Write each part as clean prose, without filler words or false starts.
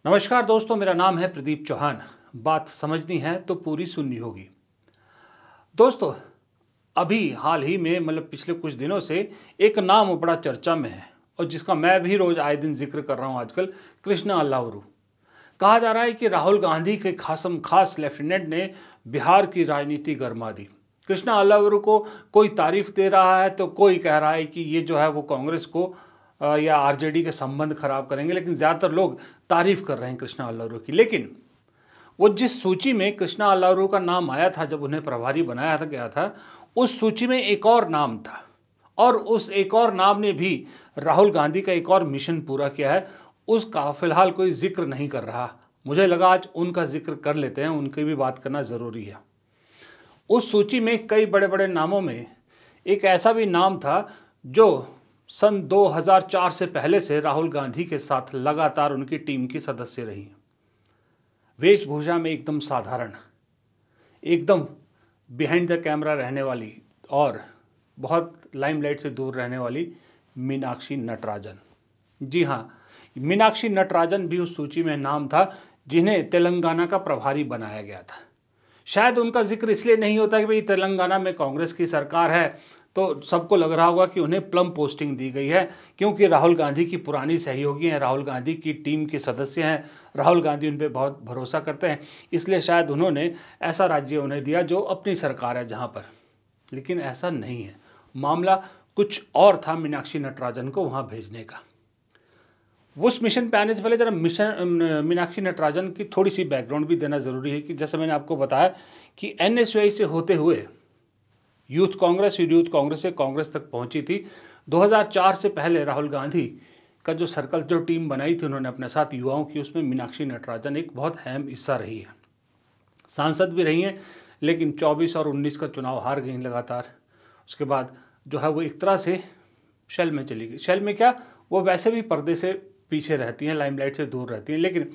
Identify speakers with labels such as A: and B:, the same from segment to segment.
A: नमस्कार दोस्तों, मेरा नाम है प्रदीप चौहान। बात समझनी है तो पूरी सुननी होगी। दोस्तों, अभी हाल ही में पिछले कुछ दिनों से एक नाम बड़ा चर्चा में है और जिसका मैं भी रोज आए दिन जिक्र कर रहा हूं आजकल, कृष्णा अल्लावरू। कहा जा रहा है कि राहुल गांधी के खासम खास लेफ्टिनेंट ने बिहार की राजनीति गरमा दी। कृष्णा अल्लावरू को कोई तारीफ दे रहा है तो कोई कह रहा है कि ये जो है वो कांग्रेस को या आरजेडी के संबंध खराब करेंगे, लेकिन ज़्यादातर लोग तारीफ कर रहे हैं कृष्णा अल्लावरू की। लेकिन वो जिस सूची में कृष्णा अल्लावरू का नाम आया था जब उन्हें प्रभारी बनाया था गया था, उस सूची में एक और नाम था और उस एक और नाम ने भी राहुल गांधी का एक और मिशन पूरा किया है। उसका फिलहाल कोई जिक्र नहीं कर रहा। मुझे लगा आज उनका जिक्र कर लेते हैं, उनकी भी बात करना ज़रूरी है। उस सूची में कई बड़े बड़े नामों में एक ऐसा भी नाम था जो सन 2004 से पहले से राहुल गांधी के साथ लगातार उनकी टीम की सदस्य रही। वेशभूषा में एकदम साधारण, एकदम बिहाइंड द कैमरा रहने वाली और बहुत लाइमलाइट से दूर रहने वाली मीनाक्षी नटराजन। जी हाँ, मीनाक्षी नटराजन भी उस सूची में नाम था जिन्हें तेलंगाना का प्रभारी बनाया गया था। शायद उनका जिक्र इसलिए नहीं होता कि भाई तेलंगाना में कांग्रेस की सरकार है तो सबको लग रहा होगा कि उन्हें प्लम पोस्टिंग दी गई है, क्योंकि राहुल गांधी की पुरानी सहयोगी हैं, राहुल गांधी की टीम के सदस्य हैं, राहुल गांधी उन पर बहुत भरोसा करते हैं, इसलिए शायद उन्होंने ऐसा राज्य उन्हें दिया जो अपनी सरकार है जहाँ पर। लेकिन ऐसा नहीं है, मामला कुछ और था मीनाक्षी नटराजन को वहाँ भेजने का। उस मिशन पे आने से पहले जरा मीनाक्षी नटराजन की थोड़ी सी बैकग्राउंड भी देना ज़रूरी है कि जैसे मैंने आपको बताया कि एनएसयूआई से होते हुए यूथ कांग्रेस से कांग्रेस तक पहुंची थी। 2004 से पहले राहुल गांधी का जो सर्कल, जो टीम बनाई थी उन्होंने अपने साथ युवाओं की, उसमें मीनाक्षी नटराजन एक बहुत अहम हिस्सा रही है। सांसद भी रही हैं, लेकिन 24 और 19 का चुनाव हार गई लगातार। उसके बाद जो है वो एक तरह से शेल में चली गई। शेल में क्या, वो वैसे भी पर्दे से पीछे रहती हैं, लाइमलाइट से दूर रहती हैं, लेकिन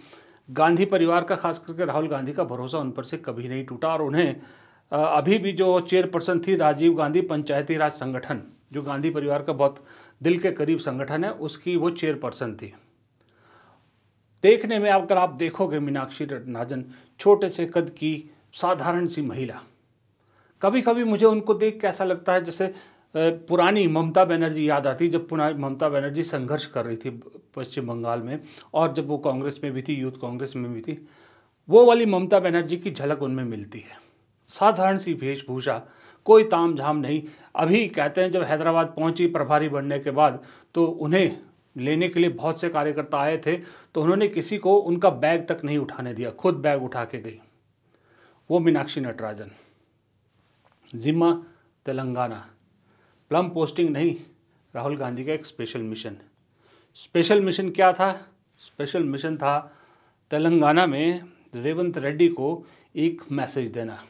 A: गांधी परिवार का, खास करके राहुल गांधी का भरोसा उन पर से कभी नहीं टूटा। और उन्हें अभी भी जो चेयरपर्सन थी राजीव गांधी पंचायती राज संगठन, जो गांधी परिवार का बहुत दिल के करीब संगठन है, उसकी वो चेयरपर्सन थी। देखने में अगर आप देखोगे मीनाक्षी नटराजन छोटे से कद की साधारण सी महिला, कभी कभी मुझे उनको देख के ऐसा लगता है जैसे पुरानी ममता बनर्जी याद आती, जब पुरानी ममता बनर्जी संघर्ष कर रही थी पश्चिम बंगाल में, और जब वो कांग्रेस में भी थी, यूथ कांग्रेस में भी थी, वो वाली ममता बनर्जी की झलक उनमें मिलती है। साधारण सी वेशभूषा, कोई ताम झाम नहीं। अभी कहते हैं जब हैदराबाद पहुंची प्रभारी बनने के बाद तो उन्हें लेने के लिए बहुत से कार्यकर्ता आए थे, तो उन्होंने किसी को उनका बैग तक नहीं उठाने दिया, खुद बैग उठा के गई वो मीनाक्षी नटराजन। जिम्मा तेलंगाना, प्लम पोस्टिंग नहीं, राहुल गांधी का एक स्पेशल मिशन। स्पेशल मिशन क्या था? स्पेशल मिशन था तेलंगाना में रेवंत रेड्डी को एक मैसेज देना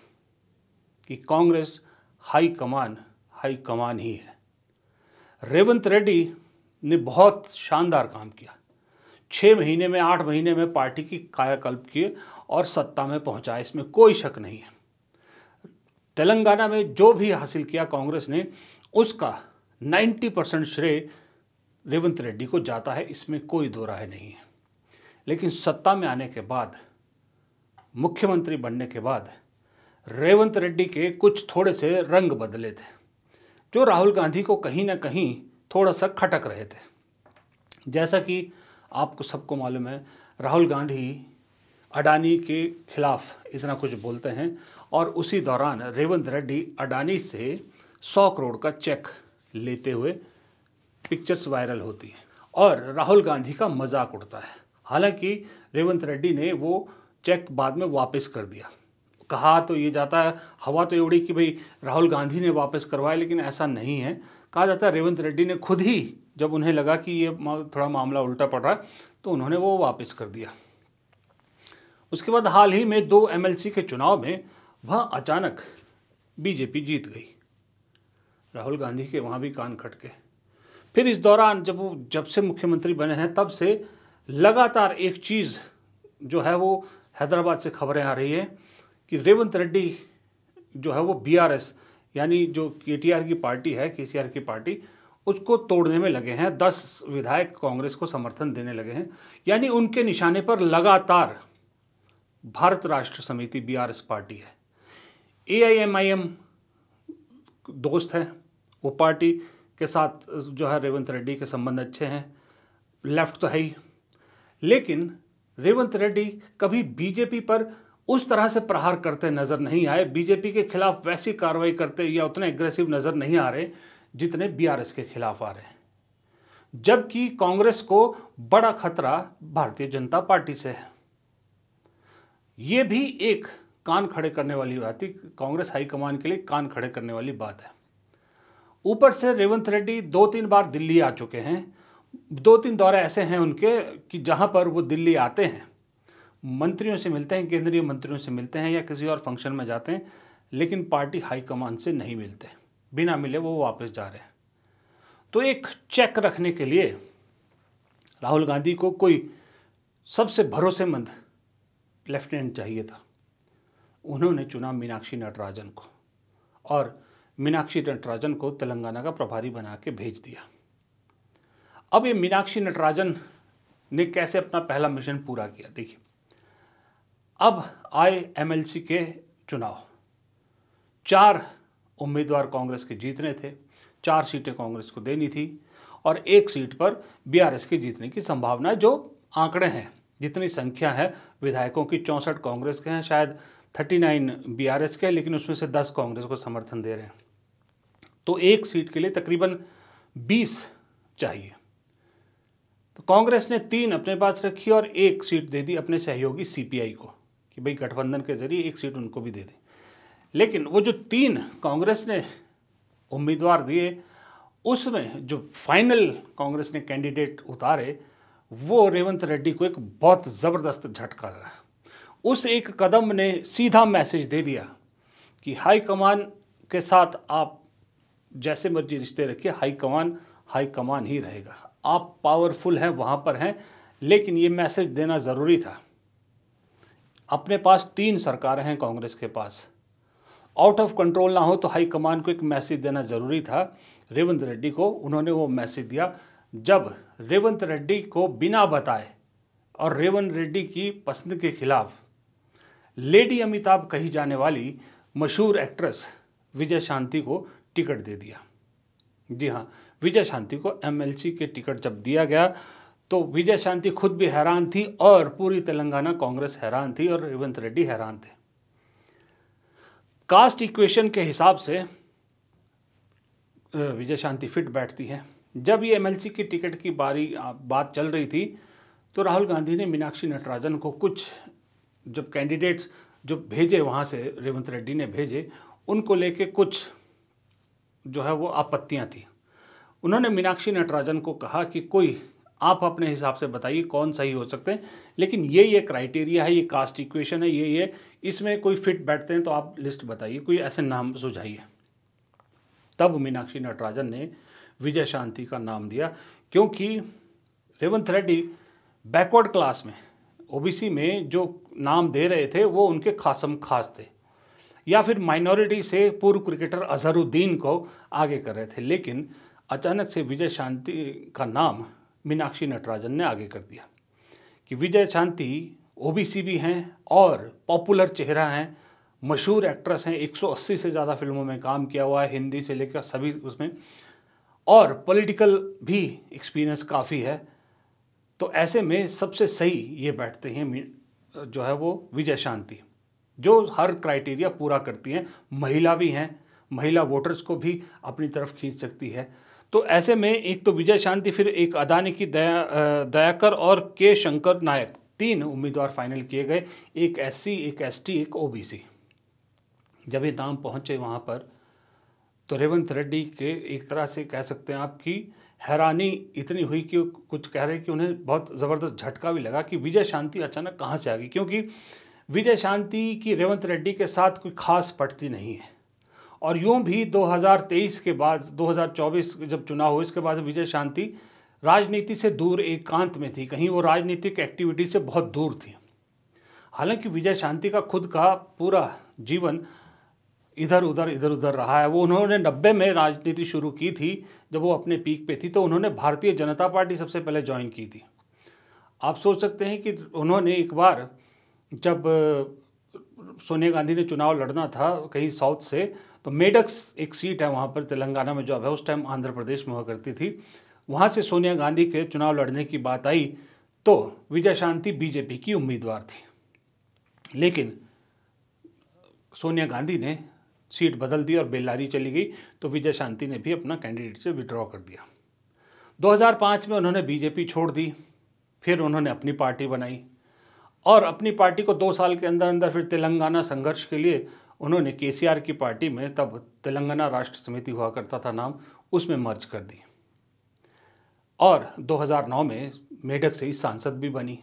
A: कि कांग्रेस हाई कमान ही है। रेवंत रेड्डी ने बहुत शानदार काम किया। 6 महीने में, 8 महीने में पार्टी की कायाकल्प किए और सत्ता में पहुंचाए, इसमें कोई शक नहीं है। तेलंगाना में जो भी हासिल किया कांग्रेस ने, उसका 90% श्रेय रेवंत रेड्डी को जाता है, इसमें कोई दो राय नहीं है। लेकिन सत्ता में आने के बाद, मुख्यमंत्री बनने के बाद, रेवंत रेड्डी के कुछ थोड़े से रंग बदले थे, जो राहुल गांधी को कहीं ना कहीं थोड़ा सा खटक रहे थे। जैसा कि आपको सबको मालूम है, राहुल गांधी अडानी के खिलाफ इतना कुछ बोलते हैं और उसी दौरान रेवंत रेड्डी अडानी से 100 करोड़ का चेक लेते हुए पिक्चर्स वायरल होती हैं और राहुल गांधी का मजाक उड़ता है। हालांकि रेवंत रेड्डी ने वो चेक बाद में वापस कर दिया। कहा तो ये जाता है, हवा तो ये उड़ी कि भाई राहुल गांधी ने वापस करवाया, लेकिन ऐसा नहीं है। कहा जाता है रेवंत रेड्डी ने खुद ही, जब उन्हें लगा कि ये थोड़ा मामला उल्टा पड़ रहा है, तो उन्होंने वो वापस कर दिया। उसके बाद हाल ही में 2 एमएलसी के चुनाव में वहाँ अचानक बीजेपी जीत गई। राहुल गांधी के वहाँ भी कान खटके। फिर इस दौरान जब से मुख्यमंत्री बने हैं, तब से लगातार एक चीज़ जो है वो हैदराबाद से खबरें आ रही है कि रेवंत रेड्डी जो है वो बीआरएस, यानी जो केटीआर की पार्टी है, केसीआर की पार्टी, उसको तोड़ने में लगे हैं। 10 विधायक कांग्रेस को समर्थन देने लगे हैं, यानी उनके निशाने पर लगातार भारत राष्ट्र समिति बीआरएस पार्टी है। एआईएमआईएम दोस्त है, वो पार्टी के साथ जो है रेवंत रेड्डी के संबंध अच्छे हैं, लेफ्ट तो है ही। लेकिन रेवंत रेड्डी कभी बीजेपी पर उस तरह से प्रहार करते नजर नहीं आए, बीजेपी के खिलाफ वैसी कार्रवाई करते या उतने एग्रेसिव नजर नहीं आ रहे जितने बीआरएस के खिलाफ आ रहे हैं। जबकि कांग्रेस को बड़ा खतरा भारतीय जनता पार्टी से है। ये भी एक कान खड़े करने वाली बात है, कांग्रेस हाईकमान के लिए कान खड़े करने वाली बात है। ऊपर से रेवंत रेड्डी 2-3 बार दिल्ली आ चुके हैं। 2-3 दौरे ऐसे हैं उनके कि जहां पर वो दिल्ली आते हैं, मंत्रियों से मिलते हैं, केंद्रीय मंत्रियों से मिलते हैं या किसी और फंक्शन में जाते हैं, लेकिन पार्टी हाईकमान से नहीं मिलते, बिना मिले वो वापस जा रहे हैं। तो एक चेक रखने के लिए राहुल गांधी को कोई सबसे भरोसेमंद लेफ्टिनेंट चाहिए था। उन्होंने चुना मीनाक्षी नटराजन को और मीनाक्षी नटराजन को तेलंगाना का प्रभारी बना के भेज दिया। अब ये मीनाक्षी नटराजन ने कैसे अपना पहला मिशन पूरा किया, देखिए। अब आए एमएलसी के चुनाव, 4 उम्मीदवार कांग्रेस के जीतने थे, 4 सीटें कांग्रेस को देनी थी और 1 सीट पर बीआरएस के जीतने की संभावना है। जो आंकड़े हैं, जितनी संख्या है विधायकों की, 64 कांग्रेस के हैं, शायद 39 बीआरएस के, लेकिन उसमें से 10 कांग्रेस को समर्थन दे रहे हैं। तो 1 सीट के लिए तकरीबन 20 चाहिए। तो कांग्रेस ने 3 अपने पास रखी और 1 सीट दे दी अपने सहयोगी सीपीआई को कि भाई गठबंधन के जरिए 1 सीट उनको भी दे दें। लेकिन वो जो 3 कांग्रेस ने उम्मीदवार दिए, उसमें जो फाइनल कांग्रेस ने कैंडिडेट उतारे, वो रेवंत रेड्डी को एक बहुत ज़बरदस्त झटका लगा। उस एक कदम ने सीधा मैसेज दे दिया कि हाईकमान के साथ आप जैसे मर्जी रिश्ते रखिए, हाईकमान ही रहेगा। आप पावरफुल हैं, वहाँ पर हैं, लेकिन ये मैसेज देना ज़रूरी था। अपने पास 3 सरकारें हैं कांग्रेस के पास, आउट ऑफ कंट्रोल ना हो तो हाईकमान को एक मैसेज देना ज़रूरी था। रेवंत रेड्डी को उन्होंने वो मैसेज दिया जब रेवंत रेड्डी को बिना बताए और रेवंत रेड्डी की पसंद के खिलाफ लेडी अमिताभ कही जाने वाली मशहूर एक्ट्रेस विजय शांति को टिकट दे दिया। जी हाँ, विजय शांति को एमएलसी के टिकट जब दिया गया तो विजय शांति खुद भी हैरान थी और पूरी तेलंगाना कांग्रेस हैरान थी और रेवंत रेड्डी हैरान थे। कास्ट इक्वेशन के हिसाब से विजय शांति फिट बैठती है। जब ये एमएलसी की टिकट की बात चल रही थी तो राहुल गांधी ने मीनाक्षी नटराजन को कुछ जब कैंडिडेट्स जो भेजे वहाँ से रेवंत रेड्डी ने भेजे, उनको लेके कुछ जो है वो आपत्तियाँ थी। उन्होंने मीनाक्षी नटराजन को कहा कि कोई आप अपने हिसाब से बताइए कौन सही हो सकते हैं, लेकिन ये क्राइटेरिया है, ये कास्ट इक्वेशन है, ये इसमें कोई फिट बैठते हैं तो आप लिस्ट बताइए, कोई ऐसे नाम सुझाइए। तब मीनाक्षी नटराजन ने विजय शांति का नाम दिया, क्योंकि रेवंत रेड्डी बैकवर्ड क्लास में, ओबीसी में जो नाम दे रहे थे वो उनके खासम खास थे, या फिर माइनॉरिटी से पूर्व क्रिकेटर अजहरुद्दीन को आगे कर रहे थे। लेकिन अचानक से विजय शांति का नाम मीनाक्षी नटराजन ने आगे कर दिया कि विजय शांति ओबीसी भी हैं और पॉपुलर चेहरा हैं, मशहूर एक्ट्रेस हैं, 180 से ज़्यादा फिल्मों में काम किया हुआ है, हिंदी से लेकर सभी उसमें, और पॉलिटिकल भी एक्सपीरियंस काफ़ी है। तो ऐसे में सबसे सही ये बैठते हैं जो है वो विजय शांति, जो हर क्राइटेरिया पूरा करती हैं, महिला भी हैं, महिला वोटर्स को भी अपनी तरफ खींच सकती है। तो ऐसे में एक तो विजय शांति, फिर एक अदानी की दयाकर और के शंकर नायक, 3 उम्मीदवार फाइनल किए गए, एक एससी, एक एसटी, एक ओबीसी। जब ये नाम पहुंचे वहाँ पर तो रेवंत रेड्डी के एक तरह से कह सकते हैं आपकी हैरानी इतनी हुई कि कुछ कह रहे कि उन्हें बहुत ज़बरदस्त झटका भी लगा कि विजय शांति अचानक कहाँ से आ गई, क्योंकि विजय शांति की रेवंत रेड्डी के साथ कोई खास पटती नहीं है। और यूँ भी 2023 के बाद, 2024 जब चुनाव हुए इसके बाद विजय शांति राजनीति से दूर एकांत में थी, कहीं वो राजनीतिक एक्टिविटी से बहुत दूर थी। हालांकि विजय शांति का खुद का पूरा जीवन इधर उधर रहा है। वो उन्होंने 90 में राजनीति शुरू की थी, जब वो अपने पीक पे थी, तो उन्होंने भारतीय जनता पार्टी सबसे पहले ज्वाइन की थी। आप सोच सकते हैं कि उन्होंने एक बार जब सोनिया गांधी ने चुनाव लड़ना था कहीं साउथ से, तो मेडक्स एक सीट है वहाँ पर तेलंगाना में, जो अब है उस टाइम आंध्र प्रदेश में हुआ करती थी, वहाँ से सोनिया गांधी के चुनाव लड़ने की बात आई तो विजय शांति बीजेपी की उम्मीदवार थी। लेकिन सोनिया गांधी ने सीट बदल दी और बेल्लारी चली गई, तो विजय शांति ने भी अपना कैंडिडेट से विड्रॉ कर दिया। 2005 में उन्होंने बीजेपी छोड़ दी, फिर उन्होंने अपनी पार्टी बनाई और अपनी पार्टी को 2 साल के अंदर अंदर फिर तेलंगाना संघर्ष के लिए उन्होंने केसीआर की पार्टी में, तब तेलंगाना राष्ट्र समिति हुआ करता था नाम, उसमें मर्ज कर दी और 2009 में मेढक से ही सांसद भी बनी।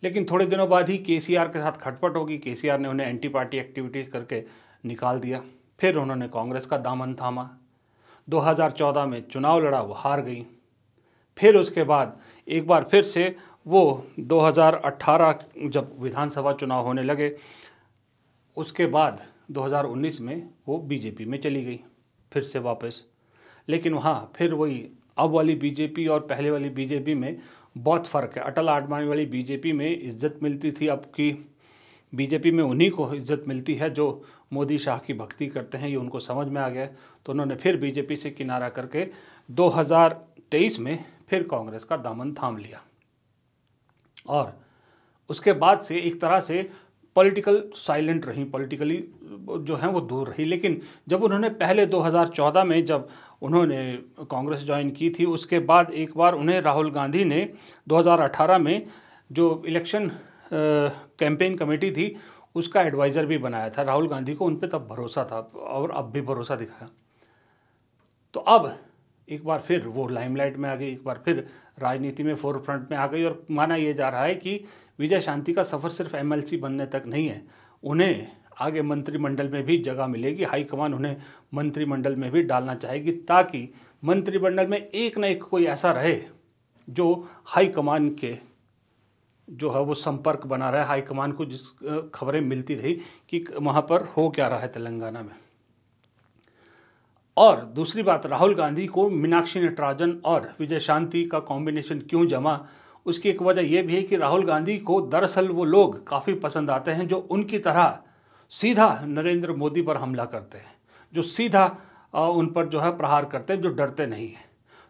A: लेकिन थोड़े दिनों बाद ही केसीआर के साथ खटपट होगी, केसीआर ने उन्हें एंटी पार्टी एक्टिविटी करके निकाल दिया। फिर उन्होंने कांग्रेस का दामन थामा, 2014 में चुनाव लड़ा, वो हार गई। फिर उसके बाद एक बार फिर से वो 2018 जब विधानसभा चुनाव होने लगे, उसके बाद 2019 में वो बीजेपी में चली गई फिर से वापस। लेकिन वहाँ फिर वही अब वाली बीजेपी और पहले वाली बीजेपी में बहुत फ़र्क है। अटल आडवाणी वाली बीजेपी में इज्जत मिलती थी, अब की बीजेपी में उन्हीं को इज्जत मिलती है जो मोदी शाह की भक्ति करते हैं, ये उनको समझ में आ गया। तो उन्होंने फिर बीजेपी से किनारा करके 2023 में फिर कांग्रेस का दामन थाम लिया और उसके बाद से एक तरह से पॉलिटिकल साइलेंट रही, पॉलिटिकली जो हैं वो दूर रही। लेकिन जब उन्होंने पहले 2014 में जब उन्होंने कांग्रेस ज्वाइन की थी, उसके बाद एक बार उन्हें राहुल गांधी ने 2018 में जो इलेक्शन कैंपेन कमेटी थी उसका एडवाइज़र भी बनाया था। राहुल गांधी को उन पर तब भरोसा था और अब भी भरोसा दिखाया। तो अब एक बार फिर वो लाइमलाइट में आ गई, एक बार फिर राजनीति में फोर फ्रंट में आ गई और माना यह जा रहा है कि विजय शांति का सफ़र सिर्फ एमएलसी बनने तक नहीं है, उन्हें आगे मंत्रिमंडल में भी जगह मिलेगी। हाईकमान उन्हें मंत्रिमंडल में भी डालना चाहेगी ताकि मंत्रिमंडल में एक न एक कोई ऐसा रहे जो हाईकमान के जो है वो संपर्क बना रहा है, हाईकमान को जिस खबरें मिलती रही कि वहाँ पर हो क्या रहा है तेलंगाना में। और दूसरी बात, राहुल गांधी को मीनाक्षी नटराजन और विजय शांति का कॉम्बिनेशन क्यों जमा, उसकी एक वजह यह भी है कि राहुल गांधी को दरअसल वो लोग काफ़ी पसंद आते हैं जो उनकी तरह सीधा नरेंद्र मोदी पर हमला करते हैं, जो सीधा उन पर जो है प्रहार करते हैं, जो डरते नहीं हैं।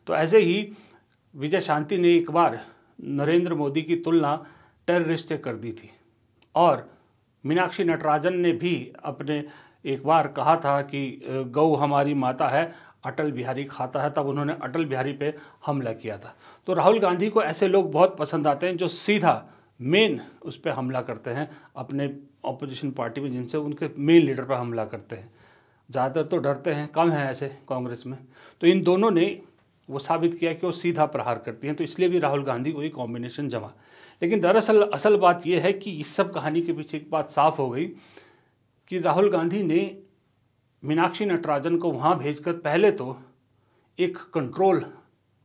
A: तो ऐसे ही विजय शांति ने एक बार नरेंद्र मोदी की तुलना टेररिस्ट से कर दी थी और मीनाक्षी नटराजन ने भी अपने एक बार कहा था कि गौ हमारी माता है, अटल बिहारी खाता है, तब उन्होंने अटल बिहारी पे हमला किया था। तो राहुल गांधी को ऐसे लोग बहुत पसंद आते हैं जो सीधा मेन उस पर हमला करते हैं, अपने ऑपोजिशन पार्टी में जिनसे उनके मेन लीडर पर हमला करते हैं। ज़्यादातर तो डरते हैं, कम हैं ऐसे कांग्रेस में। तो इन दोनों ने वो साबित किया कि वो सीधा प्रहार करती हैं, तो इसलिए भी राहुल गांधी को ये कॉम्बिनेशन जमा। लेकिन दरअसल असल बात यह है कि इस सब कहानी के पीछे एक बात साफ हो गई कि राहुल गांधी ने मीनाक्षी नटराजन को वहाँ भेजकर पहले तो एक कंट्रोल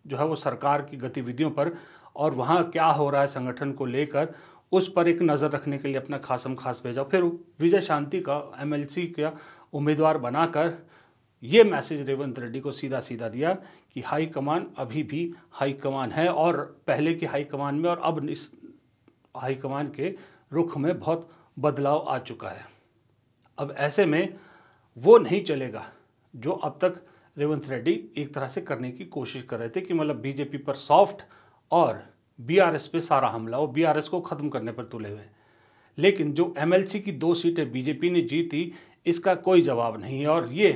A: जो है वो सरकार की गतिविधियों पर और वहाँ क्या हो रहा है संगठन को लेकर उस पर एक नज़र रखने के लिए अपना खासम खास भेजा। फिर विजय शांति का एमएलसी का उम्मीदवार बनाकर ये मैसेज रेवंत रेड्डी को सीधा सीधा दिया कि हाई कमान अभी भी हाई कमान है और पहले की हाई कमान में और अब इस हाई कमान के रुख में बहुत बदलाव आ चुका है। अब ऐसे में वो नहीं चलेगा जो अब तक रेवंत रेड्डी एक तरह से करने की कोशिश कर रहे थे कि मतलब बीजेपी पर सॉफ्ट और बीआरएस पे सारा हमला, वो बीआरएस को ख़त्म करने पर तुले हुए हैं। लेकिन जो एमएलसी की 2 सीटें बीजेपी ने जीती, इसका कोई जवाब नहीं है और ये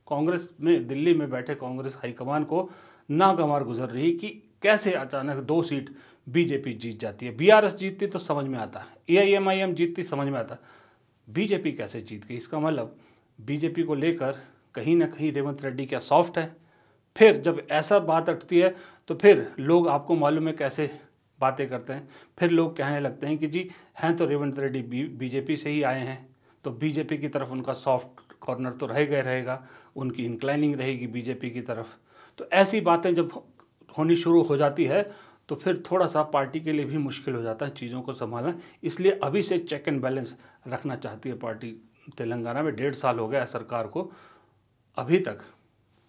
A: कांग्रेस में दिल्ली में बैठे कांग्रेस हाईकमान को नागवार गुजर रही है कि कैसे अचानक 2 सीट बीजेपी जीत जाती है। बीआरएस जीतती तो समझ में आता, एआईएमआईएम जीतती समझ में आता, बीजेपी कैसे जीत गई। इसका मतलब बीजेपी को लेकर कहीं ना कहीं रेवंत रेड्डी क्या सॉफ्ट है। फिर जब ऐसा बात अटती है तो फिर लोग आपको मालूम है कैसे बातें करते हैं, फिर लोग कहने लगते हैं कि जी हैं तो रेवंत रेड्डी बीजेपी से ही आए हैं, तो बीजेपी की तरफ उनका सॉफ्ट कॉर्नर तो रहेगा, उनकी इंक्लाइनिंग रहेगी बीजेपी की तरफ। तो ऐसी बातें जब होनी शुरू हो जाती है तो फिर थोड़ा सा पार्टी के लिए भी मुश्किल हो जाता है चीज़ों को संभालना। इसलिए अभी से चेक एंड बैलेंस रखना चाहती है पार्टी तेलंगाना में 1.5 साल हो गया है सरकार को, अभी तक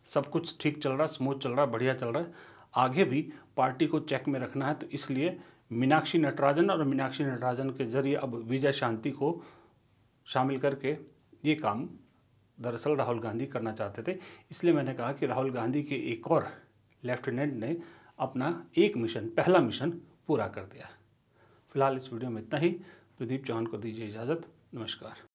A: सब कुछ ठीक चल रहा है, स्मूथ चल रहा है, बढ़िया चल रहा है। आगे भी पार्टी को चेक में रखना है, तो इसलिए मीनाक्षी नटराजन और मीनाक्षी नटराजन के जरिए अब विजय शांति को शामिल करके ये काम दरअसल राहुल गांधी करना चाहते थे। इसलिए मैंने कहा कि राहुल गांधी के एक और लेफ्टिनेंट ने अपना एक मिशन, पहला मिशन पूरा कर दिया। फिलहाल इस वीडियो में इतना ही। प्रदीप चौहान को दीजिए इजाज़त। नमस्कार।